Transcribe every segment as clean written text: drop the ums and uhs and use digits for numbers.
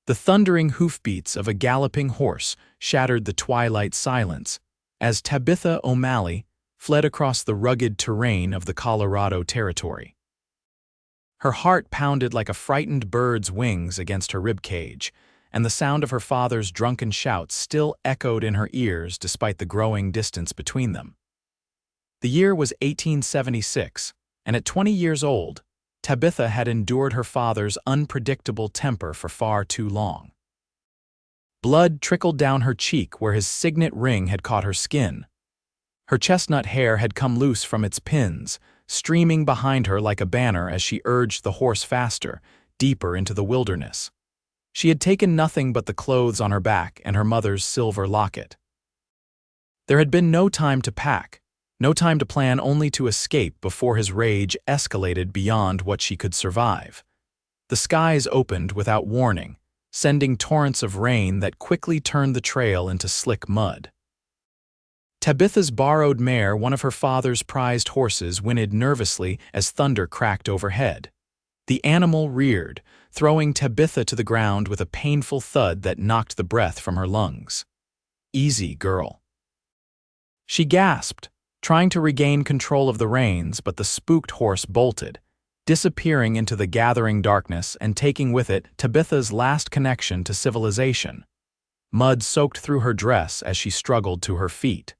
The thundering hoofbeats of a galloping horse shattered the twilight silence as Tabitha O'Malley fled across the rugged terrain of the Colorado Territory. Her heart pounded like a frightened bird's wings against her ribcage, and the sound of her father's drunken shouts still echoed in her ears despite the growing distance between them. The year was 1876, and at 20 years old, Tabitha had endured her father's unpredictable temper for far too long. Blood trickled down her cheek where his signet ring had caught her skin. Her chestnut hair had come loose from its pins, streaming behind her like a banner as she urged the horse faster, deeper into the wilderness. She had taken nothing but the clothes on her back and her mother's silver locket. There had been no time to pack, no time to plan, only to escape before his rage escalated beyond what she could survive. The skies opened without warning, sending torrents of rain that quickly turned the trail into slick mud. Tabitha's borrowed mare, one of her father's prized horses, whinnied nervously as thunder cracked overhead. The animal reared, throwing Tabitha to the ground with a painful thud that knocked the breath from her lungs. "Easy, girl." She gasped, trying to regain control of the reins, but the spooked horse bolted, disappearing into the gathering darkness and taking with it Tabitha's last connection to civilization. Mud soaked through her dress as she struggled to her feet.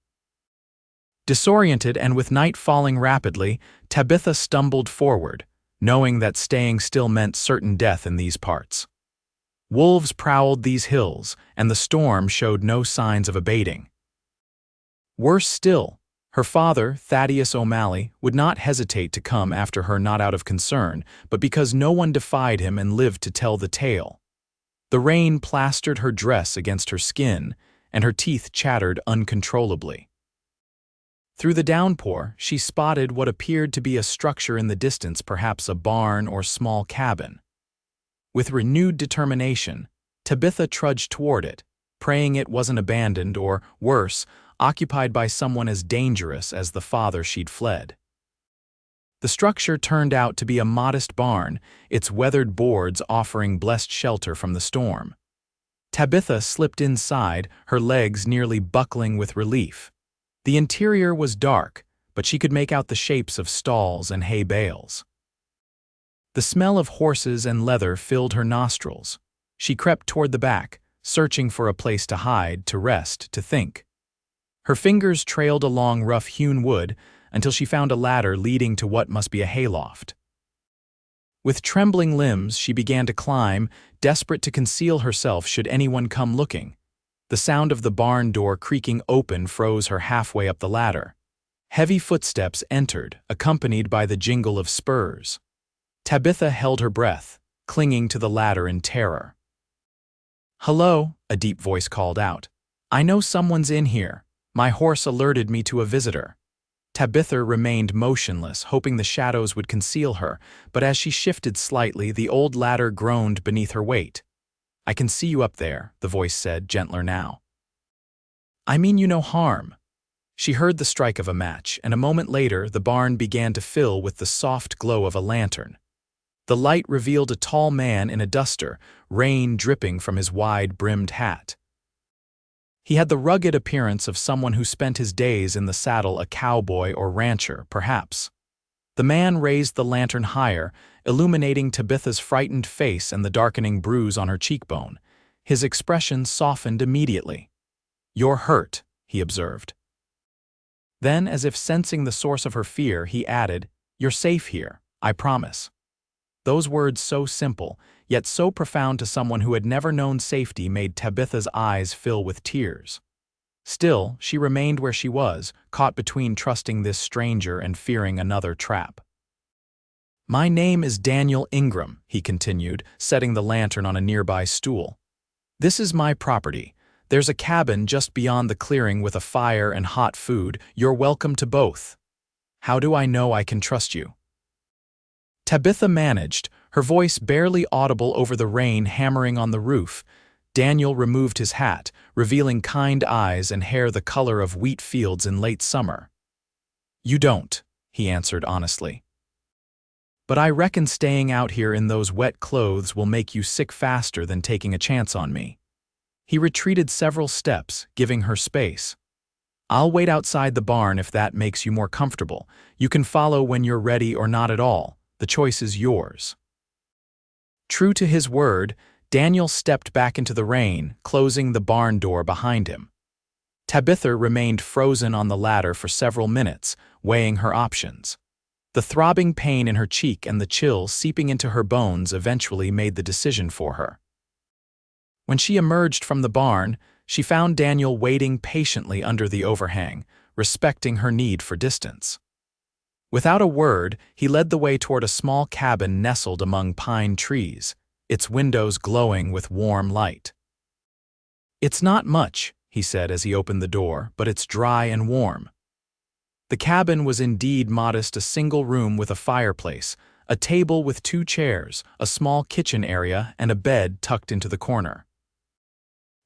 Disoriented and with night falling rapidly, Tabitha stumbled forward, knowing that staying still meant certain death in these parts. Wolves prowled these hills, and the storm showed no signs of abating. Worse still, her father, Thaddeus O'Malley, would not hesitate to come after her, not out of concern, but because no one defied him and lived to tell the tale. The rain plastered her dress against her skin, and her teeth chattered uncontrollably. Through the downpour, she spotted what appeared to be a structure in the distance, perhaps a barn or small cabin. With renewed determination, Tabitha trudged toward it, praying it wasn't abandoned or, worse, occupied by someone as dangerous as the father she'd fled. The structure turned out to be a modest barn, its weathered boards offering blessed shelter from the storm. Tabitha slipped inside, her legs nearly buckling with relief. The interior was dark, but she could make out the shapes of stalls and hay bales. The smell of horses and leather filled her nostrils. She crept toward the back, searching for a place to hide, to rest, to think. Her fingers trailed along rough-hewn wood until she found a ladder leading to what must be a hayloft. With trembling limbs, she began to climb, desperate to conceal herself should anyone come looking. The sound of the barn door creaking open froze her halfway up the ladder. Heavy footsteps entered, accompanied by the jingle of spurs. Tabitha held her breath, clinging to the ladder in terror. "Hello," a deep voice called out. "I know someone's in here. My horse alerted me to a visitor." Tabitha remained motionless, hoping the shadows would conceal her, but as she shifted slightly, the old ladder groaned beneath her weight. "I can see you up there," the voice said, gentler now. "I mean you no harm." She heard the strike of a match, and a moment later the barn began to fill with the soft glow of a lantern. The light revealed a tall man in a duster, rain dripping from his wide-brimmed hat. He had the rugged appearance of someone who spent his days in the saddle, a cowboy or rancher, perhaps. The man raised the lantern higher, illuminating Tabitha's frightened face and the darkening bruise on her cheekbone. His expression softened immediately. "You're hurt," he observed. Then, as if sensing the source of her fear, he added, "You're safe here, I promise." Those words, so simple, yet so profound to someone who had never known safety, made Tabitha's eyes fill with tears. Still, she remained where she was, caught between trusting this stranger and fearing another trap. "My name is Daniel Ingram," he continued, setting the lantern on a nearby stool. "This is my property. There's a cabin just beyond the clearing with a fire and hot food. You're welcome to both. How do I know I can trust you?" Tabitha managed, her voice barely audible over the rain hammering on the roof. Daniel removed his hat, revealing kind eyes and hair the color of wheat fields in late summer. "You don't," he answered honestly. But I reckon staying out here in those wet clothes will make you sick faster than taking a chance on me." He retreated several steps, giving her space. "I'll wait outside the barn if that makes you more comfortable. You can follow when you're ready or not at all. The choice is yours." True to his word, Daniel stepped back into the rain, closing the barn door behind him. Tabitha remained frozen on the ladder for several minutes, weighing her options. The throbbing pain in her cheek and the chill seeping into her bones eventually made the decision for her. When she emerged from the barn, she found Daniel waiting patiently under the overhang, respecting her need for distance. Without a word, he led the way toward a small cabin nestled among pine trees, its windows glowing with warm light. "It's not much," he said as he opened the door, "but it's dry and warm." The cabin was indeed modest, a single room with a fireplace, a table with 2 chairs, a small kitchen area, and a bed tucked into the corner.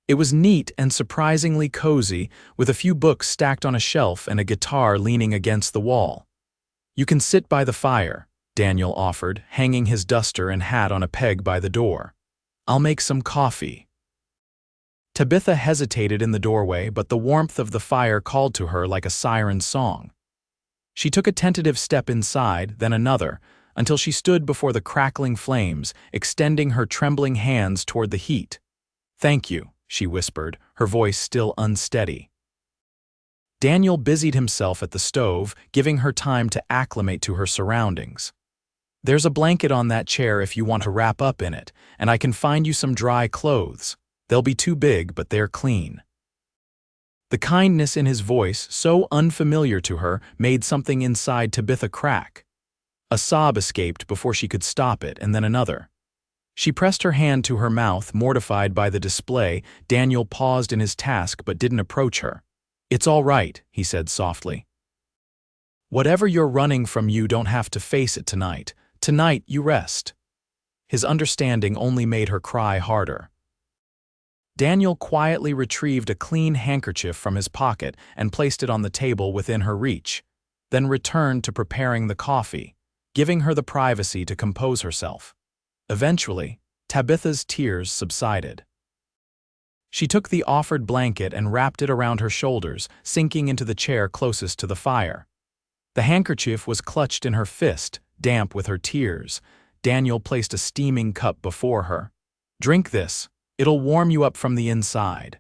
It was neat and surprisingly cozy, with a few books stacked on a shelf and a guitar leaning against the wall. "You can sit by the fire," Daniel offered, hanging his duster and hat on a peg by the door. "I'll make some coffee." Tabitha hesitated in the doorway, but the warmth of the fire called to her like a siren's song. She took a tentative step inside, then another, until she stood before the crackling flames, extending her trembling hands toward the heat. "Thank you," she whispered, her voice still unsteady. Daniel busied himself at the stove, giving her time to acclimate to her surroundings. "There's a blanket on that chair if you want to wrap up in it, and I can find you some dry clothes. They'll be too big, but they're clean." The kindness in his voice, so unfamiliar to her, made something inside Tabitha crack. A sob escaped before she could stop it, and then another. She pressed her hand to her mouth, mortified by the display. Daniel paused in his task but didn't approach her. "It's all right," he said softly. "Whatever you're running from, you don't have to face it tonight. Tonight you rest." His understanding only made her cry harder. Daniel quietly retrieved a clean handkerchief from his pocket and placed it on the table within her reach, then returned to preparing the coffee, giving her the privacy to compose herself. Eventually, Tabitha's tears subsided. She took the offered blanket and wrapped it around her shoulders, sinking into the chair closest to the fire. The handkerchief was clutched in her fist, damp with her tears. Daniel placed a steaming cup before her. "Drink this. It'll warm you up from the inside."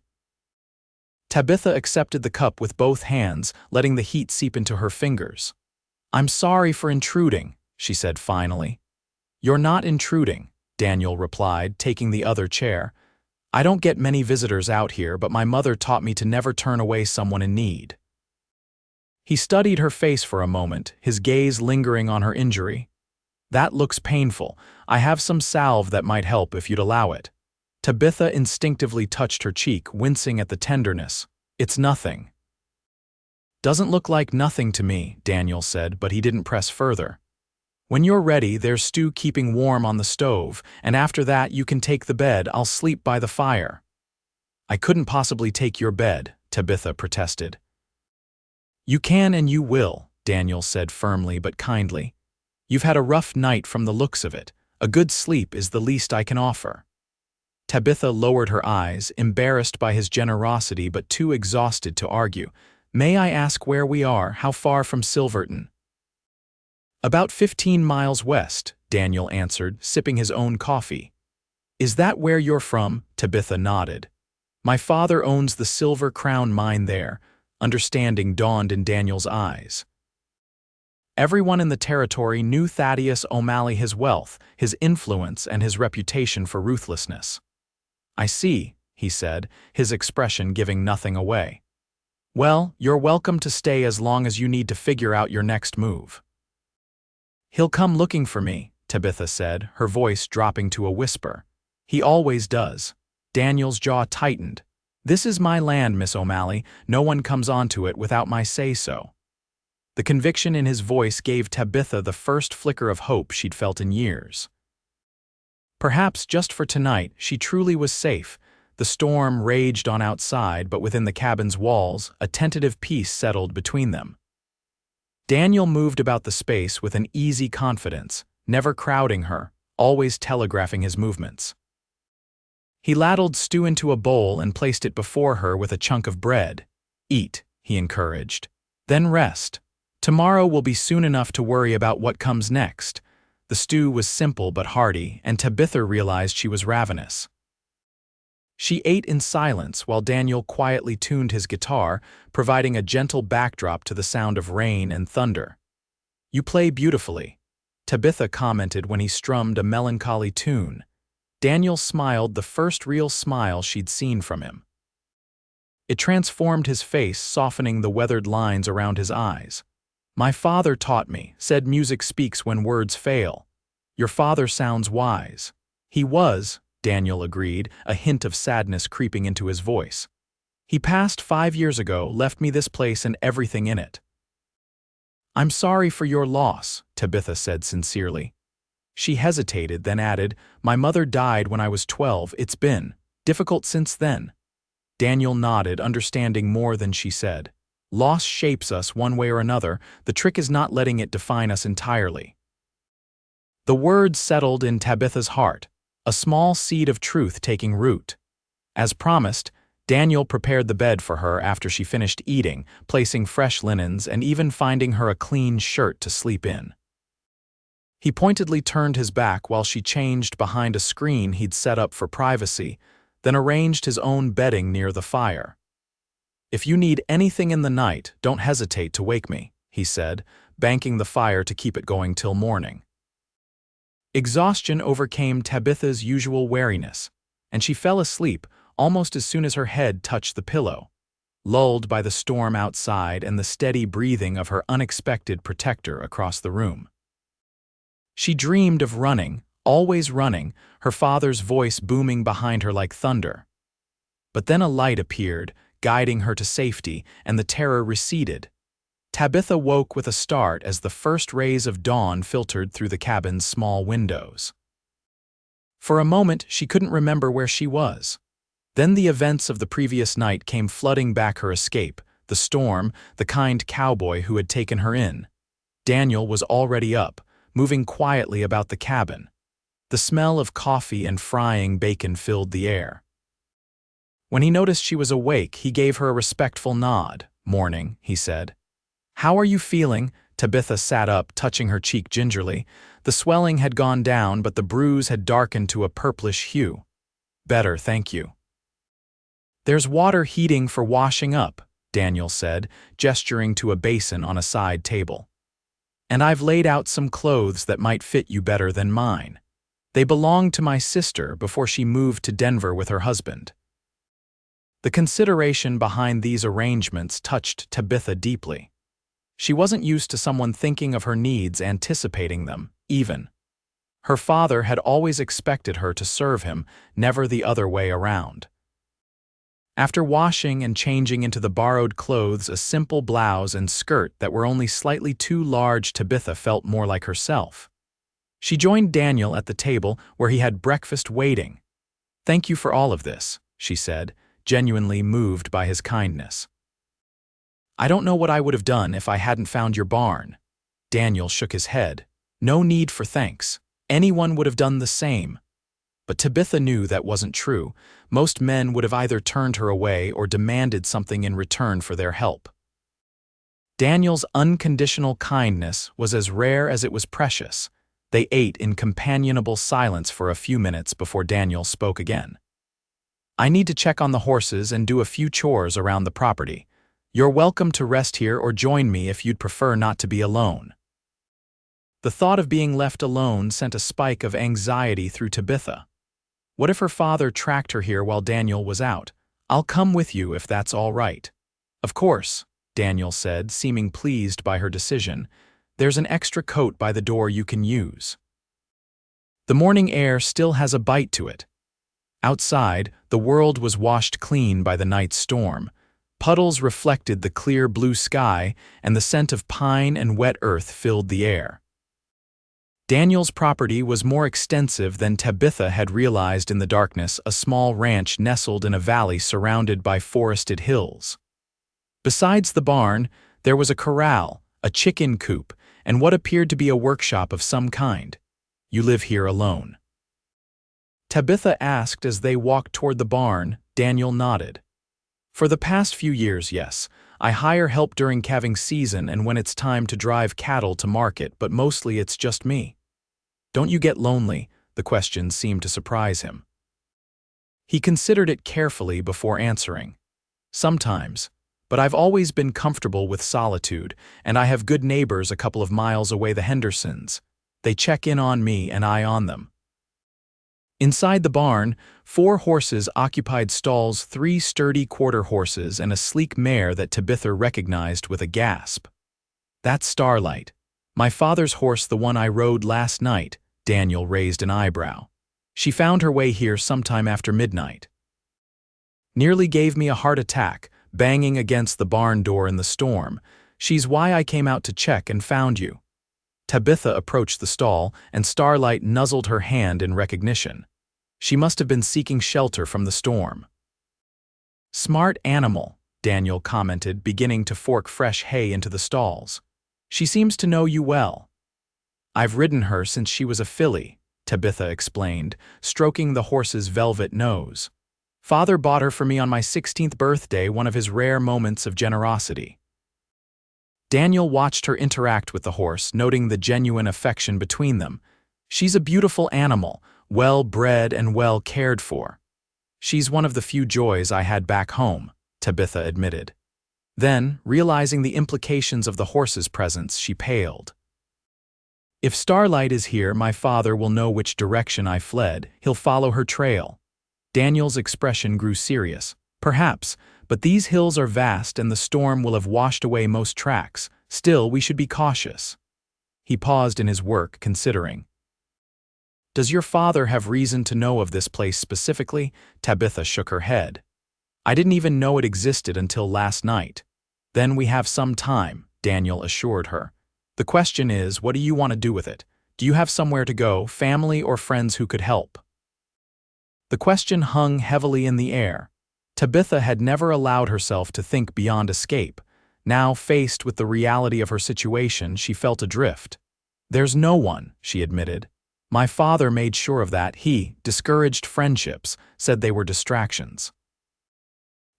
Tabitha accepted the cup with both hands, letting the heat seep into her fingers. "I'm sorry for intruding," she said finally. "You're not intruding," Daniel replied, taking the other chair. "I don't get many visitors out here, but my mother taught me to never turn away someone in need." He studied her face for a moment, his gaze lingering on her injury. "That looks painful. I have some salve that might help if you'd allow it." Tabitha instinctively touched her cheek, wincing at the tenderness. "It's nothing." "Doesn't look like nothing to me," Daniel said, but he didn't press further. "When you're ready, there's stew keeping warm on the stove, and after that you can take the bed. I'll sleep by the fire." "I couldn't possibly take your bed," Tabitha protested. "You can and you will," Daniel said firmly but kindly. "You've had a rough night from the looks of it. A good sleep is the least I can offer." Tabitha lowered her eyes, embarrassed by his generosity but too exhausted to argue. "May I ask where we are? How far from Silverton?" "About 15 miles west," Daniel answered, sipping his own coffee. "Is that where you're from?" Tabitha nodded. "My father owns the Silver Crown mine there." Understanding dawned in Daniel's eyes. Everyone in the territory knew Thaddeus O'Malley, his wealth, his influence, and his reputation for ruthlessness. "I see," he said, his expression giving nothing away. "Well, you're welcome to stay as long as you need to figure out your next move." "He'll come looking for me," Tabitha said, her voice dropping to a whisper. "He always does." Daniel's jaw tightened. "This is my land, Miss O'Malley. No one comes onto it without my say-so." The conviction in his voice gave Tabitha the first flicker of hope she'd felt in years. Perhaps just for tonight, she truly was safe. The storm raged on outside, but within the cabin's walls, a tentative peace settled between them. Daniel moved about the space with an easy confidence, never crowding her, always telegraphing his movements. He ladled stew into a bowl and placed it before her with a chunk of bread. "Eat," he encouraged. "Then rest. Tomorrow will be soon enough to worry about what comes next." The stew was simple but hearty, and Tabitha realized she was ravenous. She ate in silence while Daniel quietly tuned his guitar, providing a gentle backdrop to the sound of rain and thunder. "You play beautifully," Tabitha commented when he strummed a melancholy tune. Daniel smiled, the first real smile she'd seen from him. It transformed his face, softening the weathered lines around his eyes. "My father taught me, said music speaks when words fail. Your father sounds wise." "He was," Daniel agreed, a hint of sadness creeping into his voice. "He passed 5 years ago, left me this place and everything in it." "I'm sorry for your loss," Tabitha said sincerely. She hesitated, then added, "My mother died when I was 12. It's been difficult since then." Daniel nodded, understanding more than she said. "Loss shapes us one way or another. The trick is not letting it define us entirely." The words settled in Tabitha's heart, a small seed of truth taking root. As promised, Daniel prepared the bed for her after she finished eating, placing fresh linens and even finding her a clean shirt to sleep in. He pointedly turned his back while she changed behind a screen he'd set up for privacy, then arranged his own bedding near the fire. "If you need anything in the night, don't hesitate to wake me," he said, banking the fire to keep it going till morning. Exhaustion overcame Tabitha's usual wariness, and she fell asleep almost as soon as her head touched the pillow, lulled by the storm outside and the steady breathing of her unexpected protector across the room. She dreamed of running, always running, her father's voice booming behind her like thunder. But then a light appeared, guiding her to safety, and the terror receded. Tabitha woke with a start as the first rays of dawn filtered through the cabin's small windows. For a moment, she couldn't remember where she was. Then the events of the previous night came flooding back her escape, the storm, the kind cowboy who had taken her in. Daniel was already up, moving quietly about the cabin. The smell of coffee and frying bacon filled the air. When he noticed she was awake, he gave her a respectful nod. "Morning," he said. "How are you feeling?" Tabitha sat up, touching her cheek gingerly. The swelling had gone down, but the bruise had darkened to a purplish hue. "Better, thank you." "There's water heating for washing up," Daniel said, gesturing to a basin on a side table. "And I've laid out some clothes that might fit you better than mine. They belonged to my sister before she moved to Denver with her husband." The consideration behind these arrangements touched Tabitha deeply. She wasn't used to someone thinking of her needs, anticipating them, even. Her father had always expected her to serve him, never the other way around. After washing and changing into the borrowed clothes, a simple blouse and skirt that were only slightly too large, Tabitha felt more like herself. She joined Daniel at the table where he had breakfast waiting. "Thank you for all of this," she said, genuinely moved by his kindness. "I don't know what I would have done if I hadn't found your barn." Daniel shook his head. "No need for thanks. Anyone would have done the same." But Tabitha knew that wasn't true. Most men would have either turned her away or demanded something in return for their help. Daniel's unconditional kindness was as rare as it was precious. They ate in companionable silence for a few minutes before Daniel spoke again. "I need to check on the horses and do a few chores around the property. You're welcome to rest here or join me if you'd prefer not to be alone." The thought of being left alone sent a spike of anxiety through Tabitha. What if her father tracked her here while Daniel was out? "I'll come with you if that's all right." "Of course," Daniel said, seeming pleased by her decision. "There's an extra coat by the door you can use." The morning air still has a bite to it. Outside, the world was washed clean by the night's storm. Puddles reflected the clear blue sky, and the scent of pine and wet earth filled the air. Daniel's property was more extensive than Tabitha had realized in the darkness, a small ranch nestled in a valley surrounded by forested hills. Besides the barn, there was a corral, a chicken coop, and what appeared to be a workshop of some kind. You live here alone?" Tabitha asked as they walked toward the barn. Daniel nodded. "For the past few years, yes. I hire help during calving season and when it's time to drive cattle to market, but mostly it's just me." "Don't you get lonely?" The question seemed to surprise him. He considered it carefully before answering. "Sometimes, but I've always been comfortable with solitude, and I have good neighbors a couple of miles away, the Hendersons. They check in on me and I on them." Inside the barn, 4 horses occupied stalls, 3 sturdy quarter horses and a sleek mare that Tabitha recognized with a gasp. "That's Starlight. My father's horse, the one I rode last night." Daniel raised an eyebrow. "She found her way here sometime after midnight. Nearly gave me a heart attack, banging against the barn door in the storm. She's why I came out to check and found you." Tabitha approached the stall, and Starlight nuzzled her hand in recognition. She must have been seeking shelter from the storm. "Smart animal," Daniel commented, beginning to fork fresh hay into the stalls. "She seems to know you well." "I've ridden her since she was a filly," Tabitha explained, stroking the horse's velvet nose. "Father bought her for me on my 16th birthday, one of his rare moments of generosity." Daniel watched her interact with the horse, noting the genuine affection between them. "She's a beautiful animal, well-bred and well cared for." "She's one of the few joys I had back home," Tabitha admitted. Then, realizing the implications of the horse's presence, she paled. "If Starlight is here, my father will know which direction I fled. He'll follow her trail." Daniel's expression grew serious. "Perhaps, but these hills are vast and the storm will have washed away most tracks. Still, we should be cautious." He paused in his work, considering. "Does your father have reason to know of this place specifically?" Tabitha shook her head. "I didn't even know it existed until last night." "Then we have some time," Daniel assured her. "The question is, what do you want to do with it? Do you have somewhere to go, family or friends who could help?" The question hung heavily in the air. Tabitha had never allowed herself to think beyond escape. Now, faced with the reality of her situation, she felt adrift. "There's no one," she admitted. "My father made sure of that. He discouraged friendships, said they were distractions."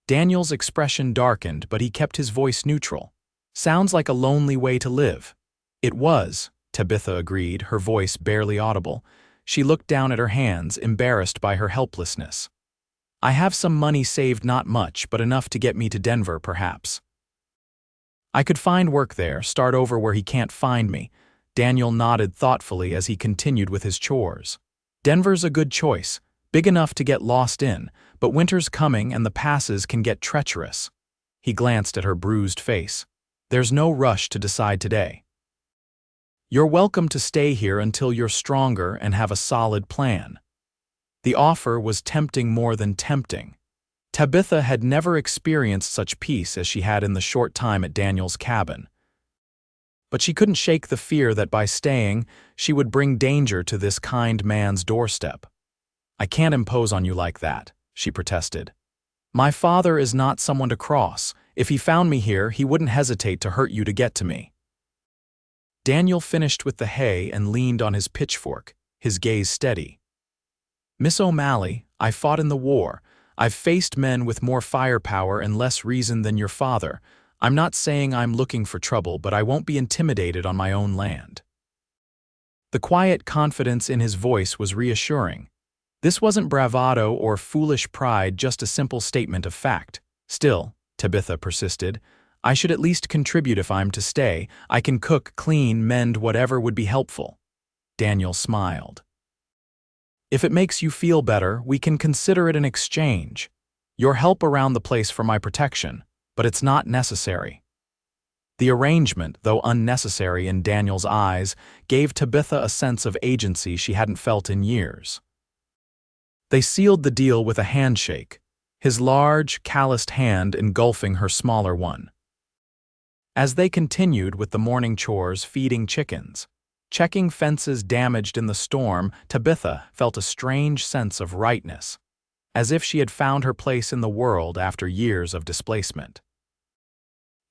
Daniel's expression darkened, but he kept his voice neutral. "Sounds like a lonely way to live." "It was," Tabitha agreed, her voice barely audible. She looked down at her hands, embarrassed by her helplessness. "I have some money saved, not much, but enough to get me to Denver, perhaps. I could find work there, start over where he can't find me." Daniel nodded thoughtfully as he continued with his chores. "Denver's a good choice, big enough to get lost in, but winter's coming and the passes can get treacherous." He glanced at her bruised face. "There's no rush to decide today. You're welcome to stay here until you're stronger and have a solid plan." The offer was tempting more than tempting. Tabitha had never experienced such peace as she had in the short time at Daniel's cabin. But she couldn't shake the fear that by staying, she would bring danger to this kind man's doorstep. "I can't impose on you like that," she protested. "My father is not someone to cross. If he found me here, he wouldn't hesitate to hurt you to get to me." Daniel finished with the hay and leaned on his pitchfork, his gaze steady. "Miss O'Malley, I fought in the war. I've faced men with more firepower and less reason than your father. I'm not saying I'm looking for trouble, but I won't be intimidated on my own land." The quiet confidence in his voice was reassuring. This wasn't bravado or foolish pride, just a simple statement of fact. "Still," Tabitha persisted, "I should at least contribute if I'm to stay. I can cook, clean, mend, whatever would be helpful." Daniel smiled. "If it makes you feel better, we can consider it an exchange. Your help around the place for my protection, but it's not necessary." The arrangement, though unnecessary in Daniel's eyes, gave Tabitha a sense of agency she hadn't felt in years. They sealed the deal with a handshake, his large, calloused hand engulfing her smaller one. As they continued with the morning chores, feeding chickens, checking fences damaged in the storm, Tabitha felt a strange sense of rightness, as if she had found her place in the world after years of displacement.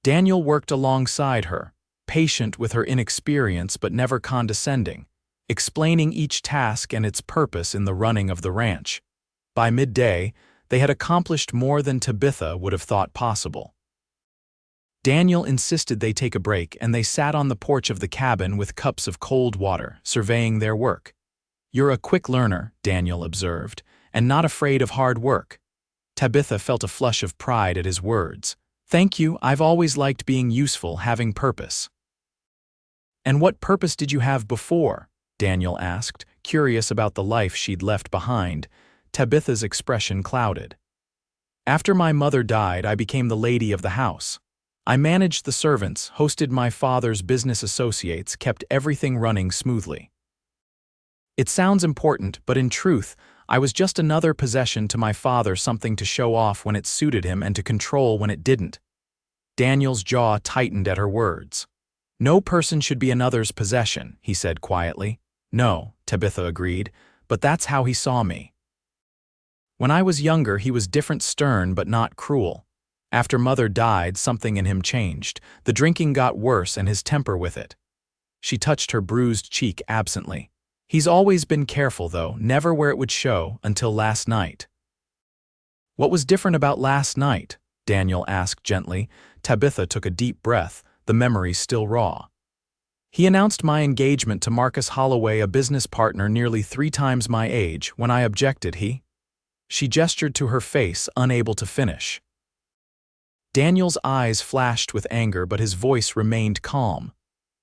Daniel worked alongside her, patient with her inexperience but never condescending, explaining each task and its purpose in the running of the ranch. By midday, they had accomplished more than Tabitha would have thought possible. Daniel insisted they take a break, and they sat on the porch of the cabin with cups of cold water, surveying their work. "You're a quick learner," Daniel observed, "and not afraid of hard work." Tabitha felt a flush of pride at his words. "Thank you, I've always liked being useful, having purpose." "And what purpose did you have before?" Daniel asked, curious about the life she'd left behind. Tabitha's expression clouded. "After my mother died, I became the lady of the house. I managed the servants, hosted my father's business associates, kept everything running smoothly. It sounds important, but in truth, I was just another possession to my father, something to show off when it suited him and to control when it didn't." Daniel's jaw tightened at her words. "No person should be another's possession," he said quietly. "No," Tabitha agreed, "but that's how he saw me. When I was younger, he was different, stern but not cruel. After Mother died, something in him changed. The drinking got worse and his temper with it." She touched her bruised cheek absently. "He's always been careful, though, never where it would show, until last night." "What was different about last night?" Daniel asked gently. Tabitha took a deep breath, the memory still raw. "He announced my engagement to Marcus Holloway, a business partner nearly 3 times my age. When I objected, he—" She gestured to her face, unable to finish. Daniel's eyes flashed with anger, but his voice remained calm.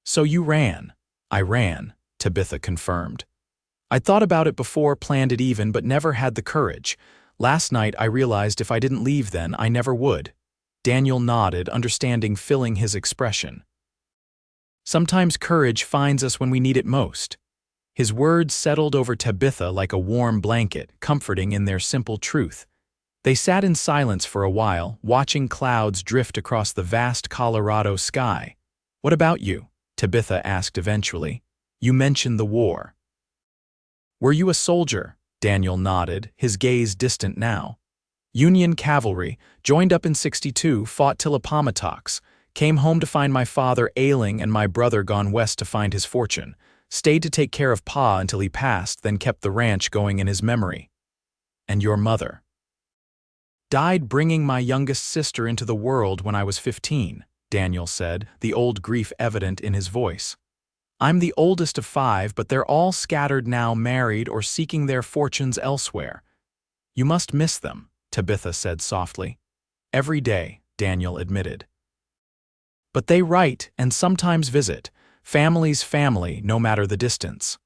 "So you ran?" "I ran," Tabitha confirmed. "I'd thought about it before, planned it even, but never had the courage. Last night I realized if I didn't leave then, I never would." Daniel nodded, understanding filling his expression. "Sometimes courage finds us when we need it most." His words settled over Tabitha like a warm blanket, comforting in their simple truth. They sat in silence for a while, watching clouds drift across the vast Colorado sky. "What about you?" Tabitha asked eventually. "You mentioned the war." "Were you a soldier?" Daniel nodded, his gaze distant now. "Union cavalry, joined up in '62, fought till Appomattox. Came home to find my father ailing and my brother gone west to find his fortune. Stayed to take care of Pa until he passed, then kept the ranch going in his memory." "And your mother?" "Died bringing my youngest sister into the world when I was 15, Daniel said, the old grief evident in his voice. "I'm the oldest of 5, but they're all scattered now, married or seeking their fortunes elsewhere." "You must miss them," Tabitha said softly. "Every day," Daniel admitted. "But they write and sometimes visit. Family's family, no matter the distance."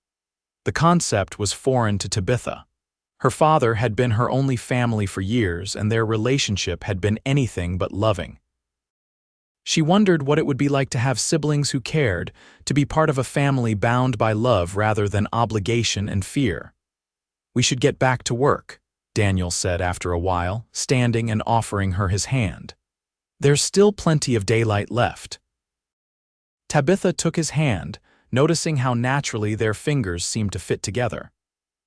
The concept was foreign to Tabitha. Her father had been her only family for years, and their relationship had been anything but loving. She wondered what it would be like to have siblings who cared, to be part of a family bound by love rather than obligation and fear. "We should get back to work," Daniel said after a while, standing and offering her his hand. "There's still plenty of daylight left." Tabitha took his hand, noticing how naturally their fingers seemed to fit together.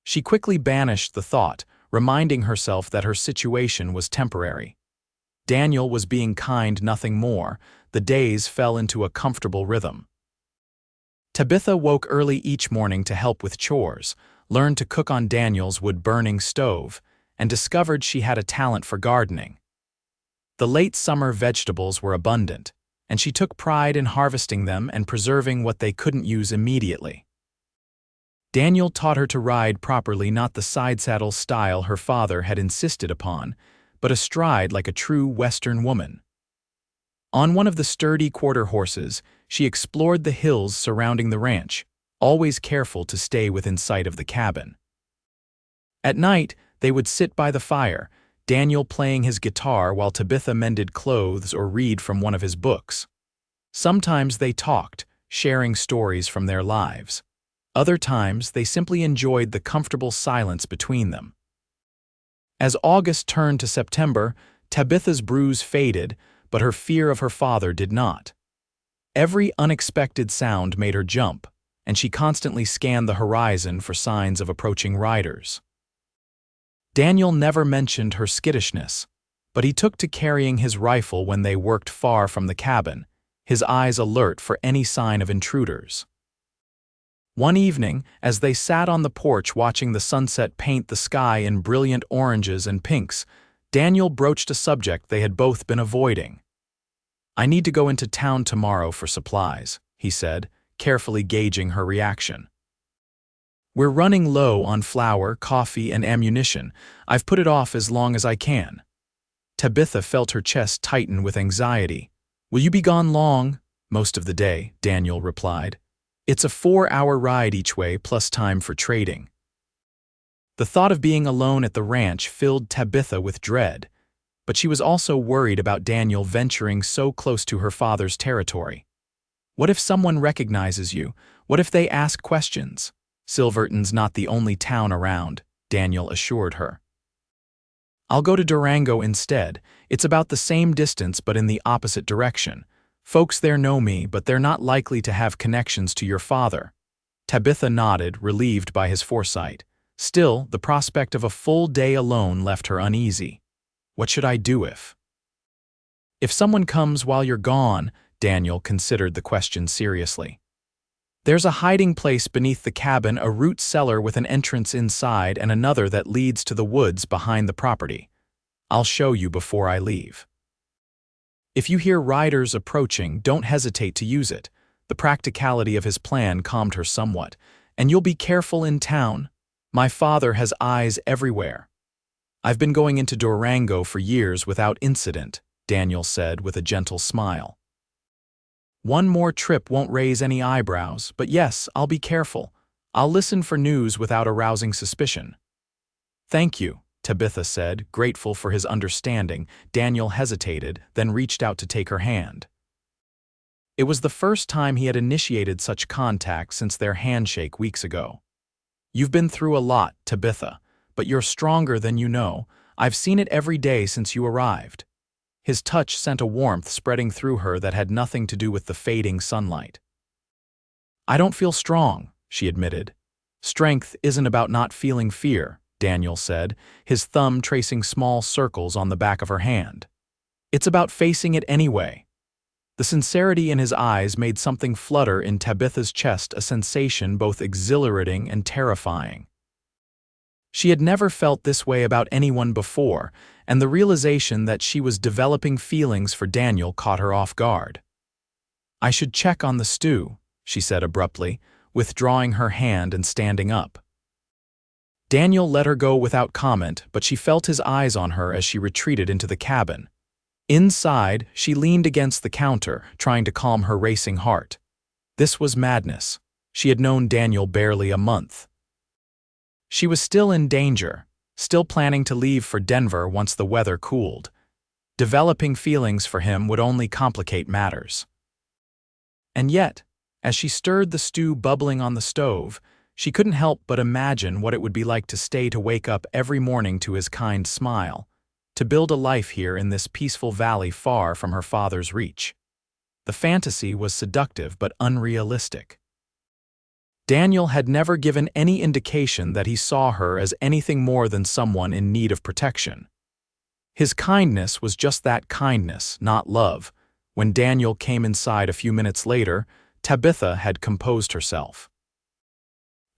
She quickly banished the thought, reminding herself that her situation was temporary. Daniel was being kind, nothing more. The days fell into a comfortable rhythm. Tabitha woke early each morning to help with chores, learned to cook on Daniel's wood-burning stove, and discovered she had a talent for gardening. The late summer vegetables were abundant, and she took pride in harvesting them and preserving what they couldn't use immediately. Daniel taught her to ride properly, not the side-saddle style her father had insisted upon, but astride like a true Western woman. On one of the sturdy quarter horses, she explored the hills surrounding the ranch, always careful to stay within sight of the cabin. At night, they would sit by the fire, Daniel playing his guitar while Tabitha mended clothes or read from one of his books. Sometimes they talked, sharing stories from their lives. Other times, they simply enjoyed the comfortable silence between them. As August turned to September, Tabitha's bruise faded, but her fear of her father did not. Every unexpected sound made her jump, and she constantly scanned the horizon for signs of approaching riders. Daniel never mentioned her skittishness, but he took to carrying his rifle when they worked far from the cabin, his eyes alert for any sign of intruders. One evening, as they sat on the porch watching the sunset paint the sky in brilliant oranges and pinks, Daniel broached a subject they had both been avoiding. "I need to go into town tomorrow for supplies," he said, carefully gauging her reaction. "We're running low on flour, coffee, and ammunition. I've put it off as long as I can." Tabitha felt her chest tighten with anxiety. "Will you be gone long?" "Most of the day," Daniel replied. "It's a 4-hour ride each way plus time for trading." The thought of being alone at the ranch filled Tabitha with dread, but she was also worried about Daniel venturing so close to her father's territory. What if someone recognizes you? What if they ask questions? "Silverton's not the only town around," Daniel assured her. "I'll go to Durango instead. It's about the same distance but in the opposite direction. Folks there know me, but they're not likely to have connections to your father." Tabitha nodded, relieved by his foresight. Still, the prospect of a full day alone left her uneasy. "What should I do if someone comes while you're gone?" Daniel considered the question seriously. "There's a hiding place beneath the cabin, a root cellar with an entrance inside and another that leads to the woods behind the property. I'll show you before I leave. If you hear riders approaching, don't hesitate to use it." The practicality of his plan calmed her somewhat. "And you'll be careful in town. My father has eyes everywhere." "I've been going into Durango for years without incident," Daniel said with a gentle smile. "One more trip won't raise any eyebrows, but yes, I'll be careful. I'll listen for news without arousing suspicion." "Thank you," Tabitha said, grateful for his understanding. Daniel hesitated, then reached out to take her hand. It was the first time he had initiated such contact since their handshake weeks ago. "You've been through a lot, Tabitha, but you're stronger than you know. I've seen it every day since you arrived." His touch sent a warmth spreading through her that had nothing to do with the fading sunlight. "I don't feel strong," she admitted. "Strength isn't about not feeling fear," Daniel said, his thumb tracing small circles on the back of her hand. "It's about facing it anyway." The sincerity in his eyes made something flutter in Tabitha's chest, a sensation both exhilarating and terrifying. She had never felt this way about anyone before, and the realization that she was developing feelings for Daniel caught her off guard. "I should check on the stew," she said abruptly, withdrawing her hand and standing up. Daniel let her go without comment, but she felt his eyes on her as she retreated into the cabin. Inside, she leaned against the counter, trying to calm her racing heart. This was madness. She had known Daniel barely a month. She was still in danger, still planning to leave for Denver once the weather cooled. Developing feelings for him would only complicate matters. And yet, as she stirred the stew bubbling on the stove, she couldn't help but imagine what it would be like to stay to wake up every morning to his kind smile, to build a life here in this peaceful valley far from her father's reach. The fantasy was seductive but unrealistic. Daniel had never given any indication that he saw her as anything more than someone in need of protection. His kindness was just that, kindness, not love. When Daniel came inside a few minutes later, Tabitha had composed herself.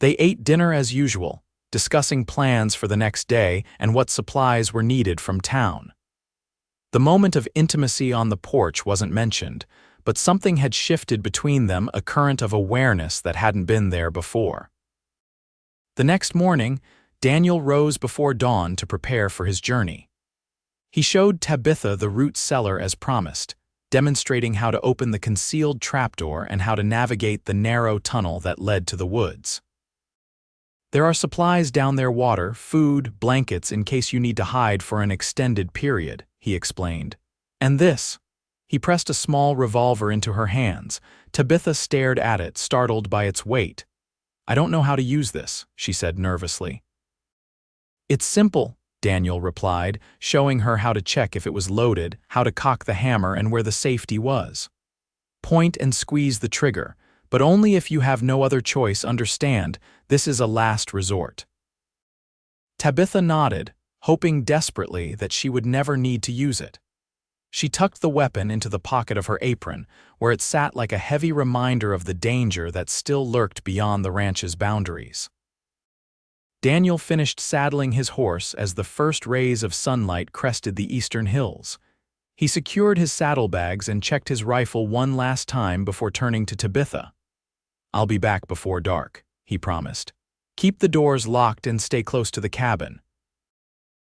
They ate dinner as usual, discussing plans for the next day and what supplies were needed from town. The moment of intimacy on the porch wasn't mentioned, but something had shifted between them, a current of awareness that hadn't been there before. The next morning, Daniel rose before dawn to prepare for his journey. He showed Tabitha the root cellar as promised, demonstrating how to open the concealed trapdoor and how to navigate the narrow tunnel that led to the woods. "There are supplies down there, water, food, blankets in case you need to hide for an extended period," he explained. "And this." He pressed a small revolver into her hands. Tabitha stared at it, startled by its weight. "I don't know how to use this," she said nervously. "It's simple," Daniel replied, showing her how to check if it was loaded, how to cock the hammer, and where the safety was. "Point and squeeze the trigger, but only if you have no other choice. Understand, this is a last resort." Tabitha nodded, hoping desperately that she would never need to use it. She tucked the weapon into the pocket of her apron, where it sat like a heavy reminder of the danger that still lurked beyond the ranch's boundaries. Daniel finished saddling his horse as the first rays of sunlight crested the eastern hills. He secured his saddlebags and checked his rifle one last time before turning to Tabitha. "I'll be back before dark," he promised. "Keep the doors locked and stay close to the cabin.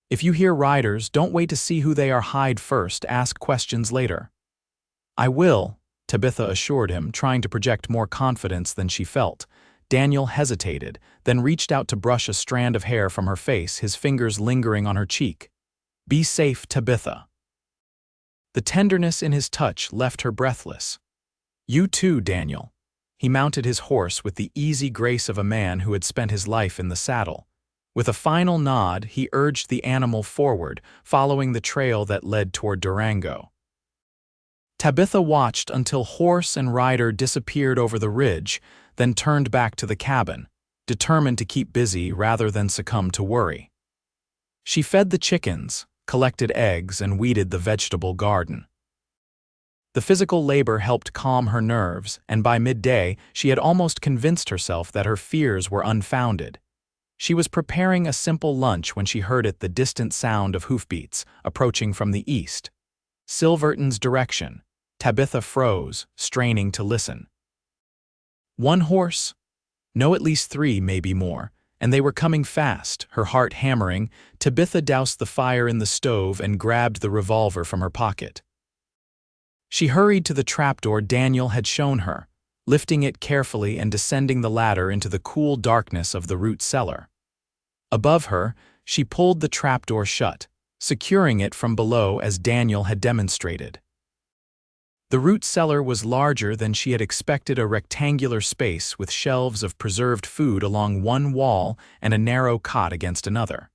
If you hear riders, don't wait to see who they are. Hide first, ask questions later." "I will," Tabitha assured him, trying to project more confidence than she felt. Daniel hesitated, then reached out to brush a strand of hair from her face, his fingers lingering on her cheek. "Be safe, Tabitha." The tenderness in his touch left her breathless. "You too, Daniel." He mounted his horse with the easy grace of a man who had spent his life in the saddle. With a final nod, he urged the animal forward, following the trail that led toward Durango. Tabitha watched until horse and rider disappeared over the ridge, then turned back to the cabin, determined to keep busy rather than succumb to worry. She fed the chickens, collected eggs, and weeded the vegetable garden. The physical labor helped calm her nerves, and by midday she had almost convinced herself that her fears were unfounded. She was preparing a simple lunch when she heard the distant sound of hoofbeats approaching from the east. Silverton's direction. Tabitha froze, straining to listen. One horse? No, at least three, maybe more, and they were coming fast, her heart hammering. Tabitha doused the fire in the stove and grabbed the revolver from her pocket. She hurried to the trapdoor Daniel had shown her, lifting it carefully and descending the ladder into the cool darkness of the root cellar. Above her, she pulled the trapdoor shut, securing it from below as Daniel had demonstrated. The root cellar was larger than she had expected, a rectangular space with shelves of preserved food along one wall and a narrow cot against another.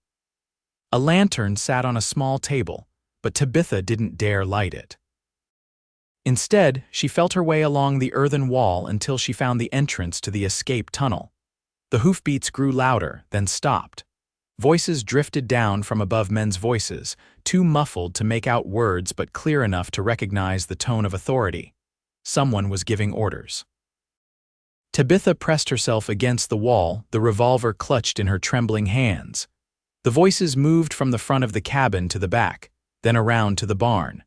A lantern sat on a small table, but Tabitha didn't dare light it. Instead, she felt her way along the earthen wall until she found the entrance to the escape tunnel. The hoofbeats grew louder, then stopped. Voices drifted down from above, men's voices, too muffled to make out words but clear enough to recognize the tone of authority. Someone was giving orders. Tabitha pressed herself against the wall, the revolver clutched in her trembling hands. The voices moved from the front of the cabin to the back, then around to the barn.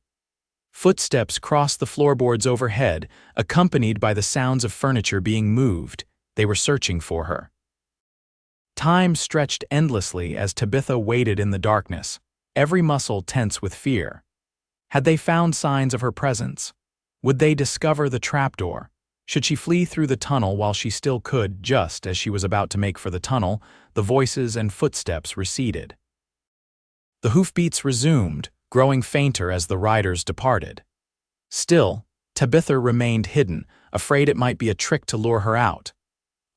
Footsteps crossed the floorboards overhead, accompanied by the sounds of furniture being moved. They were searching for her. Time stretched endlessly as Tabitha waited in the darkness, every muscle tense with fear. Had they found signs of her presence? Would they discover the trapdoor? Should she flee through the tunnel while she still could? Just as she was about to make for the tunnel, the voices and footsteps receded. The hoofbeats resumed, growing fainter as the riders departed. Still, Tabitha remained hidden, afraid it might be a trick to lure her out.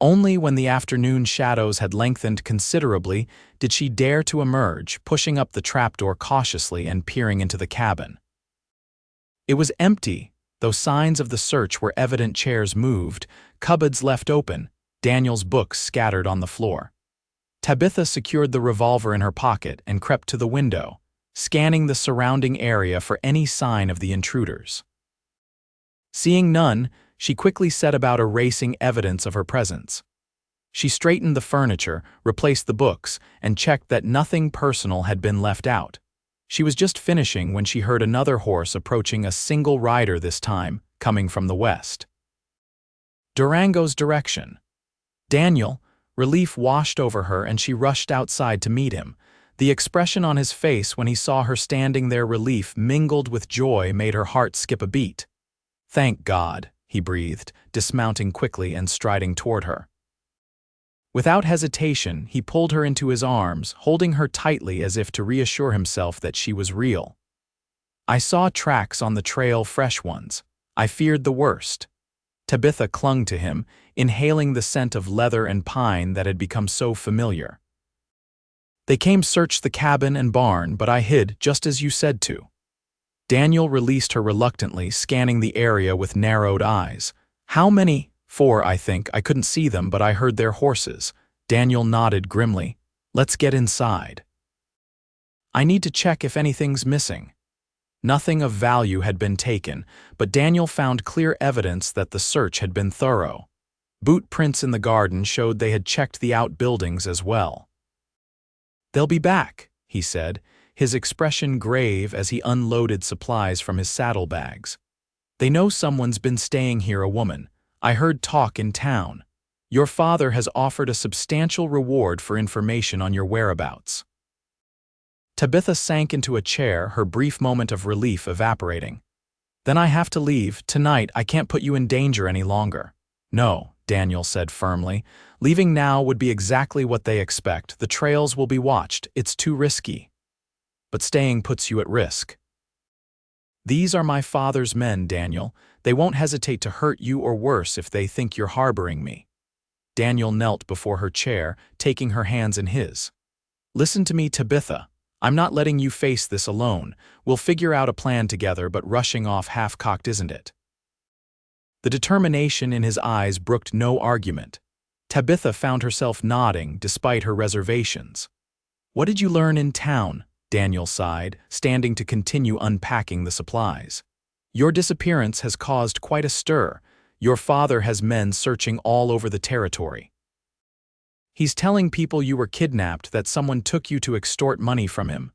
Only when the afternoon shadows had lengthened considerably did she dare to emerge, pushing up the trapdoor cautiously and peering into the cabin. It was empty, though signs of the search were evident. Chairs moved, cupboards left open, Daniel's books scattered on the floor. Tabitha secured the revolver in her pocket and crept to the window, scanning the surrounding area for any sign of the intruders. Seeing none, she quickly set about erasing evidence of her presence. She straightened the furniture, replaced the books, and checked that nothing personal had been left out. She was just finishing when she heard another horse approaching, a single rider this time, coming from the west. Durango's direction. Daniel, relief washed over her and she rushed outside to meet him. The expression on his face when he saw her standing there, relief mingled with joy, made her heart skip a beat. "Thank God," he breathed, dismounting quickly and striding toward her. Without hesitation, he pulled her into his arms, holding her tightly as if to reassure himself that she was real. "I saw tracks on the trail, fresh ones. I feared the worst." Tabitha clung to him, inhaling the scent of leather and pine that had become so familiar. "They came search the cabin and barn, but I hid, just as you said to." Daniel released her reluctantly, scanning the area with narrowed eyes. "How many?" "4, I think. I couldn't see them, but I heard their horses." Daniel nodded grimly. "Let's get inside." "I need to check if anything's missing." Nothing of value had been taken, but Daniel found clear evidence that the search had been thorough. Boot prints in the garden showed they had checked the outbuildings as well. "They'll be back," he said, his expression grave as he unloaded supplies from his saddlebags. "They know someone's been staying here, a woman. I heard talk in town. Your father has offered a substantial reward for information on your whereabouts." Tabitha sank into a chair, her brief moment of relief evaporating. "Then I have to leave. Tonight I can't put you in danger any longer." "No," Daniel said firmly. "Leaving now would be exactly what they expect. The trails will be watched. It's too risky." "But staying puts you at risk." "These are my father's men, Daniel. They won't hesitate to hurt you or worse if they think you're harboring me." Daniel knelt before her chair, taking her hands in his. "Listen to me, Tabitha. I'm not letting you face this alone. We'll figure out a plan together, but rushing off half-cocked isn't it?" The determination in his eyes brooked no argument. Tabitha found herself nodding despite her reservations. "What did you learn in town?" Daniel sighed, standing to continue unpacking the supplies. "Your disappearance has caused quite a stir. Your father has men searching all over the territory. He's telling people you were kidnapped, that someone took you to extort money from him."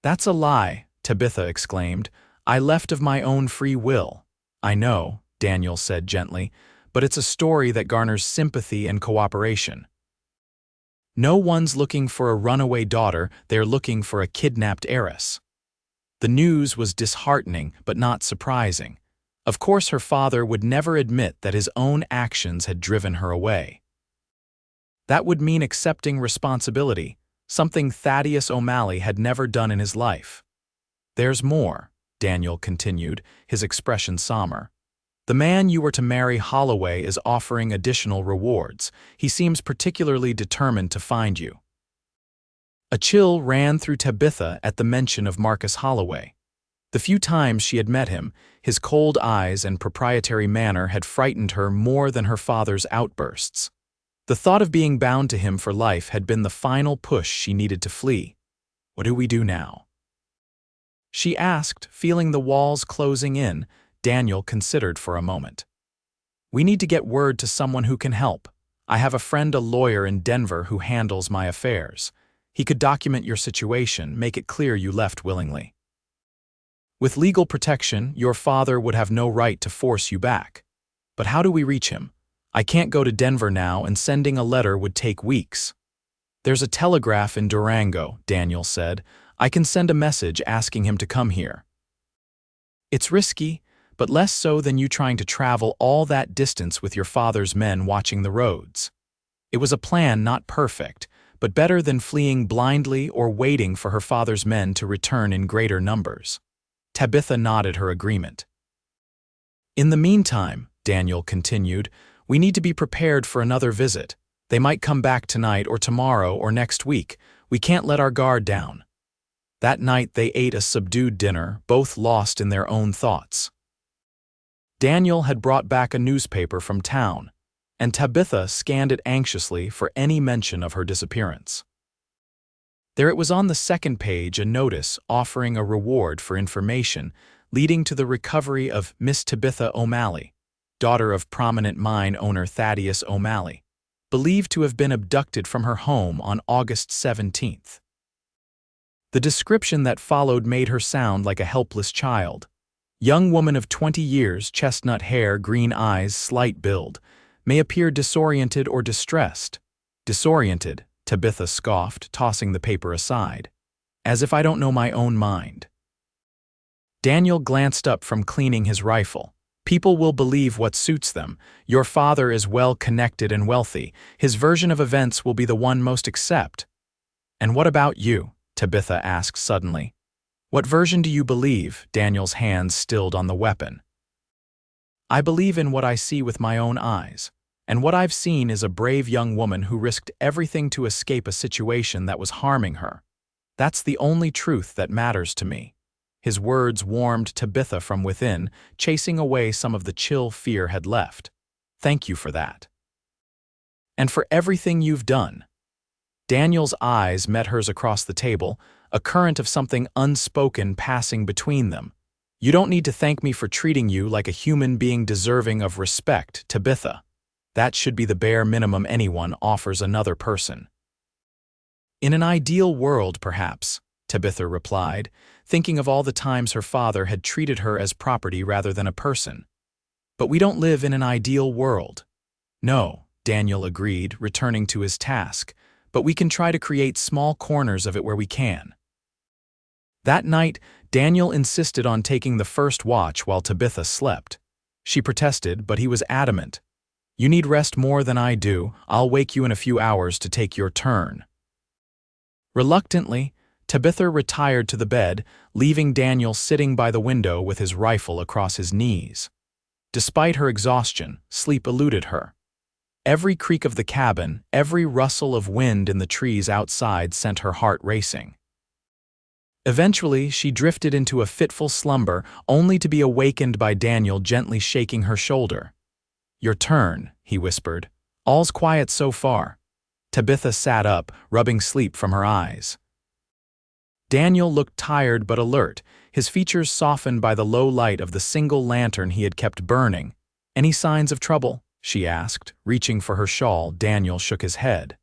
"That's a lie," Tabitha exclaimed. "I left of my own free will." "I know," Daniel said gently, "but it's a story that garners sympathy and cooperation. No one's looking for a runaway daughter, they're looking for a kidnapped heiress." The news was disheartening, but not surprising. Of course her father would never admit that his own actions had driven her away. That would mean accepting responsibility, something Thaddeus O'Malley had never done in his life. "There's more," Daniel continued, his expression somber. "The man you were to marry, Holloway, is offering additional rewards. He seems particularly determined to find you." A chill ran through Tabitha at the mention of Marcus Holloway. The few times she had met him, his cold eyes and proprietary manner had frightened her more than her father's outbursts. The thought of being bound to him for life had been the final push she needed to flee. "What do we do now?" she asked, feeling the walls closing in. Daniel considered for a moment. "We need to get word to someone who can help. I have a friend, a lawyer in Denver, who handles my affairs. He could document your situation, make it clear you left willingly. With legal protection, your father would have no right to force you back. But how do we reach him? I can't go to Denver now, and sending a letter would take weeks." "There's a telegraph in Durango," Daniel said. "I can send a message asking him to come here." "It's risky, but less so than you trying to travel all that distance with your father's men watching the roads. It was a plan not perfect, but better than fleeing blindly or waiting for her father's men to return in greater numbers." Tabitha nodded her agreement. "In the meantime," Daniel continued, "we need to be prepared for another visit. They might come back tonight or tomorrow or next week. We can't let our guard down." That night they ate a subdued dinner, both lost in their own thoughts. Daniel had brought back a newspaper from town, and Tabitha scanned it anxiously for any mention of her disappearance. There it was on the second page, a notice offering a reward for information leading to the recovery of Miss Tabitha O'Malley, daughter of prominent mine owner Thaddeus O'Malley, believed to have been abducted from her home on August 17th. The description that followed made her sound like a helpless child. Young woman of 20 years, chestnut hair, green eyes, slight build, may appear disoriented or distressed. "Disoriented," Tabitha scoffed, tossing the paper aside. "As if I don't know my own mind." Daniel glanced up from cleaning his rifle. "People will believe what suits them. Your father is well connected and wealthy. His version of events will be the one most accept." "And what about you?" Tabitha asked suddenly. "What version do you believe?" Daniel's hands stilled on the weapon. "I believe in what I see with my own eyes. And what I've seen is a brave young woman who risked everything to escape a situation that was harming her. That's the only truth that matters to me." His words warmed Tabitha from within, chasing away some of the chill fear had left. "Thank you for that. And for everything you've done." Daniel's eyes met hers across the table, a current of something unspoken passing between them. "You don't need to thank me for treating you like a human being deserving of respect, Tabitha. That should be the bare minimum anyone offers another person." "In an ideal world, perhaps," Tabitha replied, thinking of all the times her father had treated her as property rather than a person. "But we don't live in an ideal world." "No," Daniel agreed, returning to his task, "but we can try to create small corners of it where we can." That night, Daniel insisted on taking the first watch while Tabitha slept. She protested, but he was adamant. "You need rest more than I do. I'll wake you in a few hours to take your turn." Reluctantly, Tabitha retired to the bed, leaving Daniel sitting by the window with his rifle across his knees. Despite her exhaustion, sleep eluded her. Every creak of the cabin, every rustle of wind in the trees outside sent her heart racing. Eventually, she drifted into a fitful slumber, only to be awakened by Daniel gently shaking her shoulder. "Your turn," he whispered. "All's quiet so far." Tabitha sat up, rubbing sleep from her eyes. Daniel looked tired but alert, his features softened by the low light of the single lantern he had kept burning. "Any signs of trouble?" she asked. Reaching for her shawl, Daniel shook his head.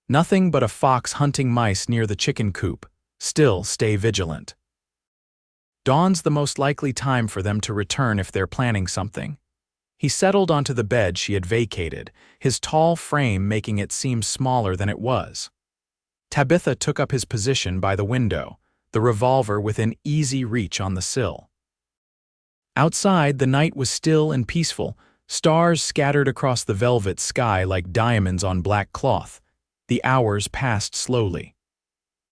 "Nothing but a fox hunting mice near the chicken coop. Still, stay vigilant. Dawn's the most likely time for them to return if they're planning something." He settled onto the bed she had vacated, his tall frame making it seem smaller than it was. Tabitha took up his position by the window, the revolver within easy reach on the sill. Outside, the night was still and peaceful, stars scattered across the velvet sky like diamonds on black cloth. The hours passed slowly.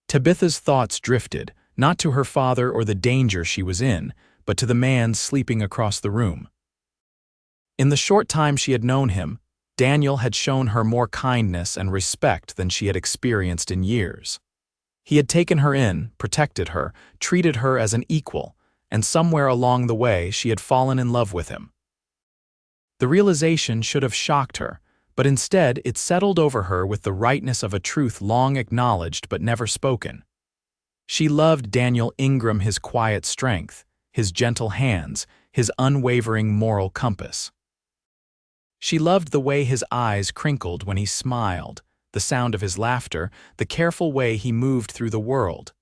Tabitha's thoughts drifted, not to her father or the danger she was in, but to the man sleeping across the room. In the short time she had known him, Daniel had shown her more kindness and respect than she had experienced in years. He had taken her in, protected her, treated her as an equal, and somewhere along the way she had fallen in love with him. The realization should have shocked her, but instead it settled over her with the rightness of a truth long acknowledged but never spoken. She loved Daniel Ingram, his quiet strength, his gentle hands, his unwavering moral compass. She loved the way his eyes crinkled when he smiled, the sound of his laughter, the careful way he moved through the world.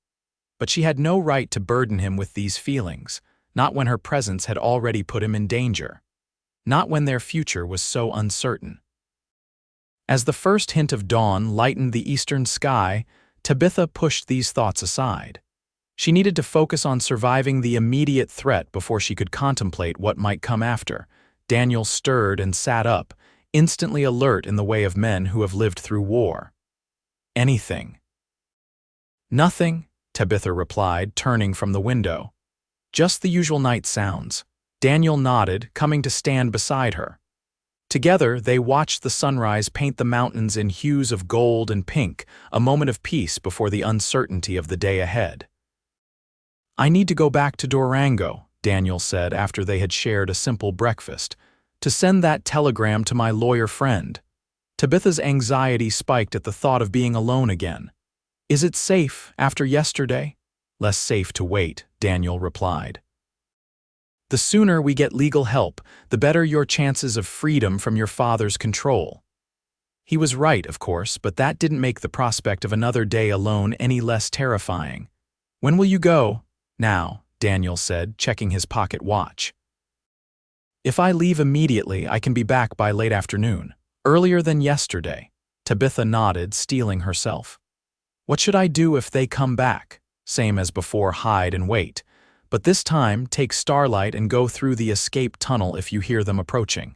But she had no right to burden him with these feelings, not when her presence had already put him in danger, not when their future was so uncertain. As the first hint of dawn lightened the eastern sky, Tabitha pushed these thoughts aside. She needed to focus on surviving the immediate threat before she could contemplate what might come after. Daniel stirred and sat up, instantly alert in the way of men who have lived through war. "Anything." "Nothing," Tabitha replied, turning from the window. "Just the usual night sounds." Daniel nodded, coming to stand beside her. Together, they watched the sunrise paint the mountains in hues of gold and pink, a moment of peace before the uncertainty of the day ahead. "I need to go back to Durango," Daniel said after they had shared a simple breakfast, "to send that telegram to my lawyer friend." Tabitha's anxiety spiked at the thought of being alone again. "Is it safe after yesterday?" "Less safe to wait," Daniel replied. "The sooner we get legal help, the better your chances of freedom from your father's control." He was right, of course, but that didn't make the prospect of another day alone any less terrifying. "When will you go?" "Now," Daniel said, checking his pocket watch. "If I leave immediately, I can be back by late afternoon. Earlier than yesterday." Tabitha nodded, steeling herself. "What should I do if they come back?" "Same as before, hide and wait. But this time, take starlight and go through the escape tunnel if you hear them approaching.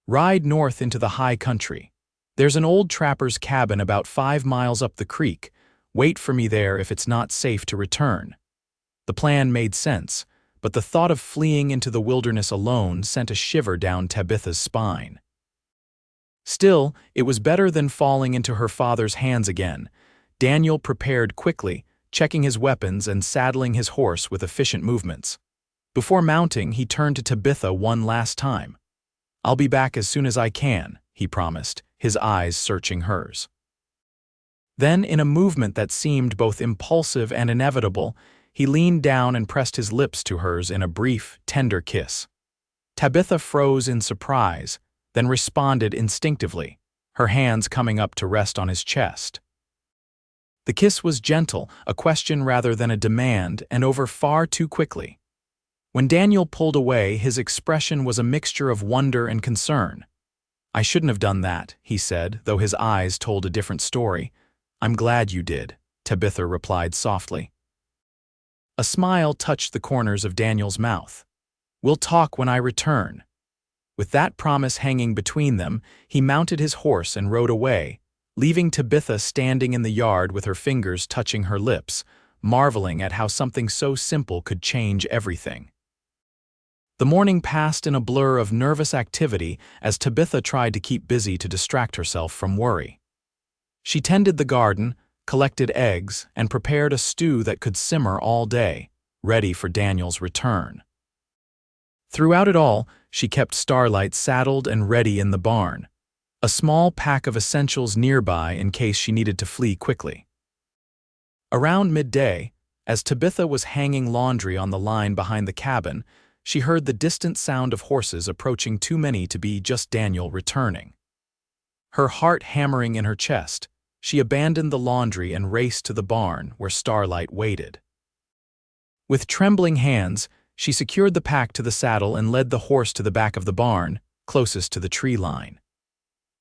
Ride north into the high country. There's an old trapper's cabin about 5 miles up the creek. Wait for me there if it's not safe to return." The plan made sense, but the thought of fleeing into the wilderness alone sent a shiver down Tabitha's spine. Still, it was better than falling into her father's hands again. Daniel prepared quickly, checking his weapons and saddling his horse with efficient movements. Before mounting, he turned to Tabitha one last time. "I'll be back as soon as I can," he promised, his eyes searching hers. Then, in a movement that seemed both impulsive and inevitable, he leaned down and pressed his lips to hers in a brief, tender kiss. Tabitha froze in surprise, then responded instinctively, her hands coming up to rest on his chest. The kiss was gentle, a question rather than a demand, and over far too quickly. When Daniel pulled away, his expression was a mixture of wonder and concern. "I shouldn't have done that," he said, though his eyes told a different story. "I'm glad you did," Tabitha replied softly. A smile touched the corners of Daniel's mouth. "We'll talk when I return." With that promise hanging between them, he mounted his horse and rode away, leaving Tabitha standing in the yard with her fingers touching her lips, marveling at how something so simple could change everything. The morning passed in a blur of nervous activity as Tabitha tried to keep busy to distract herself from worry. She tended the garden, collected eggs, and prepared a stew that could simmer all day, ready for Daniel's return. Throughout it all, she kept Starlight saddled and ready in the barn, a small pack of essentials nearby in case she needed to flee quickly. Around midday, as Tabitha was hanging laundry on the line behind the cabin, she heard the distant sound of horses approaching too many to be just Daniel returning. Her heart hammering in her chest, she abandoned the laundry and raced to the barn where Starlight waited. With trembling hands, she secured the pack to the saddle and led the horse to the back of the barn, closest to the tree line.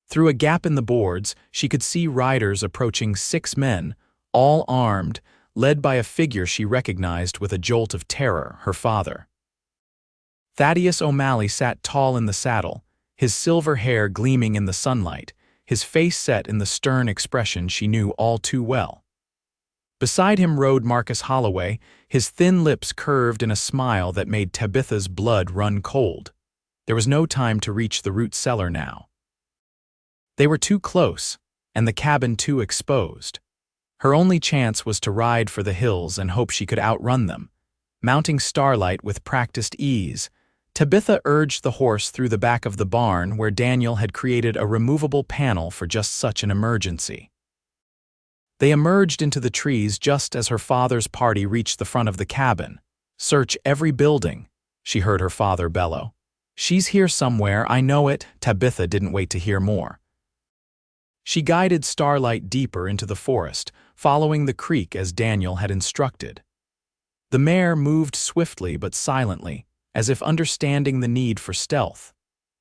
Through a gap in the boards, she could see riders approaching 6 men, all armed, led by a figure she recognized with a jolt of terror, her father. Thaddeus O'Malley sat tall in the saddle, his silver hair gleaming in the sunlight, his face set in the stern expression she knew all too well. Beside him rode Marcus Holloway, his thin lips curved in a smile that made Tabitha's blood run cold. There was no time to reach the root cellar now. They were too close, and the cabin too exposed. Her only chance was to ride for the hills and hope she could outrun them. Mounting Starlight with practiced ease, Tabitha urged the horse through the back of the barn where Daniel had created a removable panel for just such an emergency. They emerged into the trees just as her father's party reached the front of the cabin. "Search every building," she heard her father bellow. "She's here somewhere, I know it." Tabitha didn't wait to hear more. She guided Starlight deeper into the forest, following the creek as Daniel had instructed. The mare moved swiftly but silently, as if understanding the need for stealth.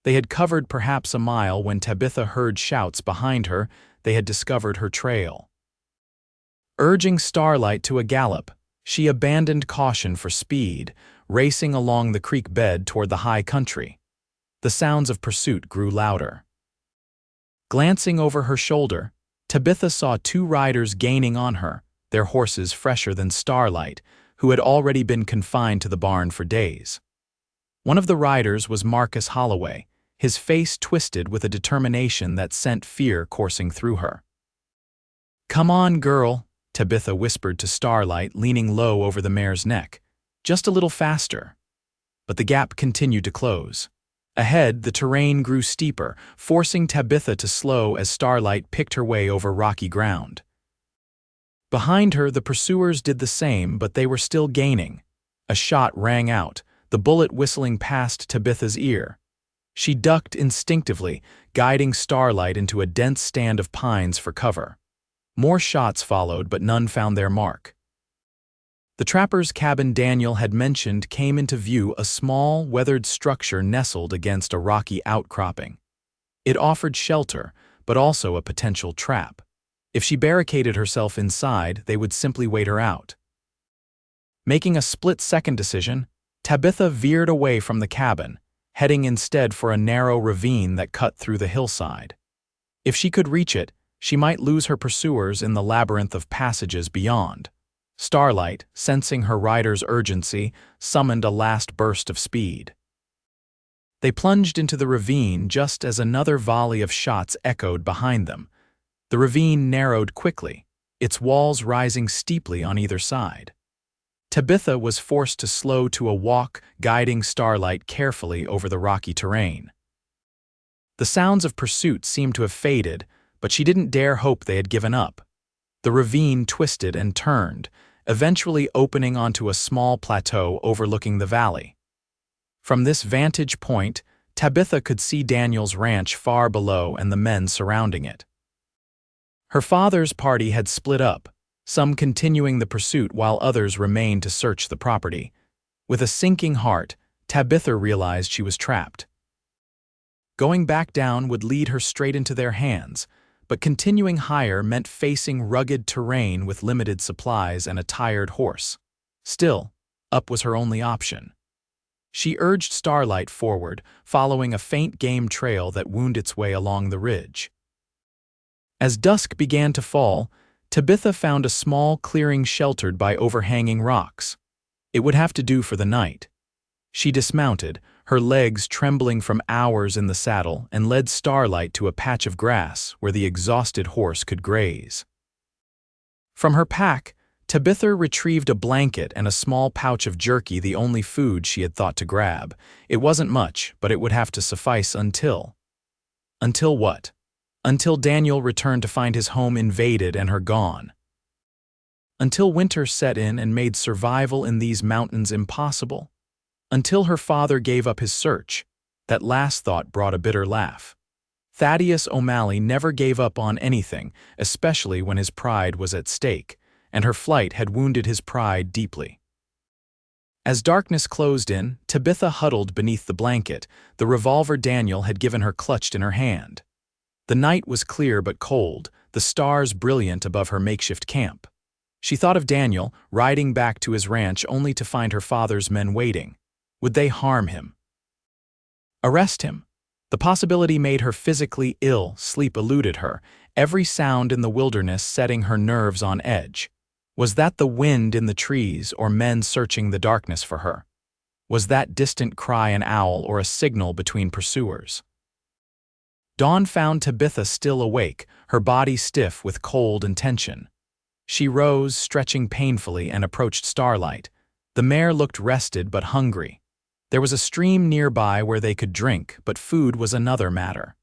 They had covered perhaps a mile when Tabitha heard shouts behind her. They had discovered her trail. Urging Starlight to a gallop, she abandoned caution for speed, racing along the creek bed toward the high country. The sounds of pursuit grew louder. Glancing over her shoulder, Tabitha saw 2 riders gaining on her, their horses fresher than Starlight, who had already been confined to the barn for days. One of the riders was Marcus Holloway, his face twisted with a determination that sent fear coursing through her. "Come on, girl," Tabitha whispered to Starlight, leaning low over the mare's neck. "Just a little faster." But the gap continued to close. Ahead, the terrain grew steeper, forcing Tabitha to slow as Starlight picked her way over rocky ground. Behind her, the pursuers did the same, but they were still gaining. A shot rang out, the bullet whistling past Tabitha's ear. She ducked instinctively, guiding Starlight into a dense stand of pines for cover. More shots followed, but none found their mark. The trapper's cabin Daniel had mentioned came into view, a small, weathered structure nestled against a rocky outcropping. It offered shelter, but also a potential trap. If she barricaded herself inside, they would simply wait her out. Making a split-second decision, Tabitha veered away from the cabin, heading instead for a narrow ravine that cut through the hillside. If she could reach it, she might lose her pursuers in the labyrinth of passages beyond. Starlight, sensing her rider's urgency, summoned a last burst of speed. They plunged into the ravine just as another volley of shots echoed behind them. The ravine narrowed quickly, its walls rising steeply on either side. Tabitha was forced to slow to a walk, guiding Starlight carefully over the rocky terrain. The sounds of pursuit seemed to have faded, but she didn't dare hope they had given up. The ravine twisted and turned, eventually opening onto a small plateau overlooking the valley. From this vantage point, Tabitha could see Daniel's ranch far below and the men surrounding it. Her father's party had split up, some continuing the pursuit while others remained to search the property. With a sinking heart, Tabitha realized she was trapped. Going back down would lead her straight into their hands, but continuing higher meant facing rugged terrain with limited supplies and a tired horse. Still, up was her only option. She urged Starlight forward, following a faint game trail that wound its way along the ridge. As dusk began to fall, Tabitha found a small clearing sheltered by overhanging rocks. It would have to do for the night. She dismounted, her legs trembling from hours in the saddle, and led Starlight to a patch of grass where the exhausted horse could graze. From her pack, Tabitha retrieved a blanket and a small pouch of jerky, the only food she had thought to grab. It wasn't much, but it would have to suffice until... Until what? Until Daniel returned to find his home invaded and her gone. Until winter set in and made survival in these mountains impossible. Until her father gave up his search. That last thought brought a bitter laugh. Thaddeus O'Malley never gave up on anything, especially when his pride was at stake, and her flight had wounded his pride deeply. As darkness closed in, Tabitha huddled beneath the blanket, the revolver Daniel had given her clutched in her hand. The night was clear but cold, the stars brilliant above her makeshift camp. She thought of Daniel, riding back to his ranch only to find her father's men waiting. Would they harm him? Arrest him? The possibility made her physically ill. Sleep eluded her, every sound in the wilderness setting her nerves on edge. Was that the wind in the trees or men searching the darkness for her? Was that distant cry an owl or a signal between pursuers? Dawn found Tabitha still awake, her body stiff with cold and tension. She rose, stretching painfully, and approached Starlight. The mare looked rested but hungry. There was a stream nearby where they could drink, but food was another matter.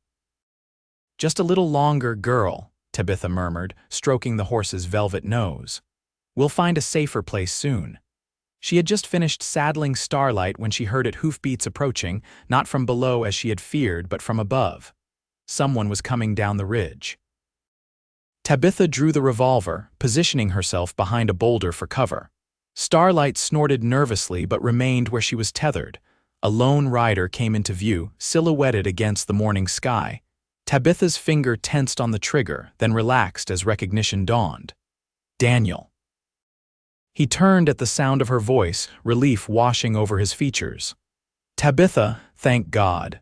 "Just a little longer, girl," Tabitha murmured, stroking the horse's velvet nose. "We'll find a safer place soon." She had just finished saddling Starlight when she heard hoofbeats approaching, not from below as she had feared, but from above. Someone was coming down the ridge. Tabitha drew the revolver, positioning herself behind a boulder for cover. Starlight snorted nervously but remained where she was tethered. A lone rider came into view, silhouetted against the morning sky. Tabitha's finger tensed on the trigger, then relaxed as recognition dawned. Daniel. He turned at the sound of her voice, relief washing over his features. "Tabitha, thank God,"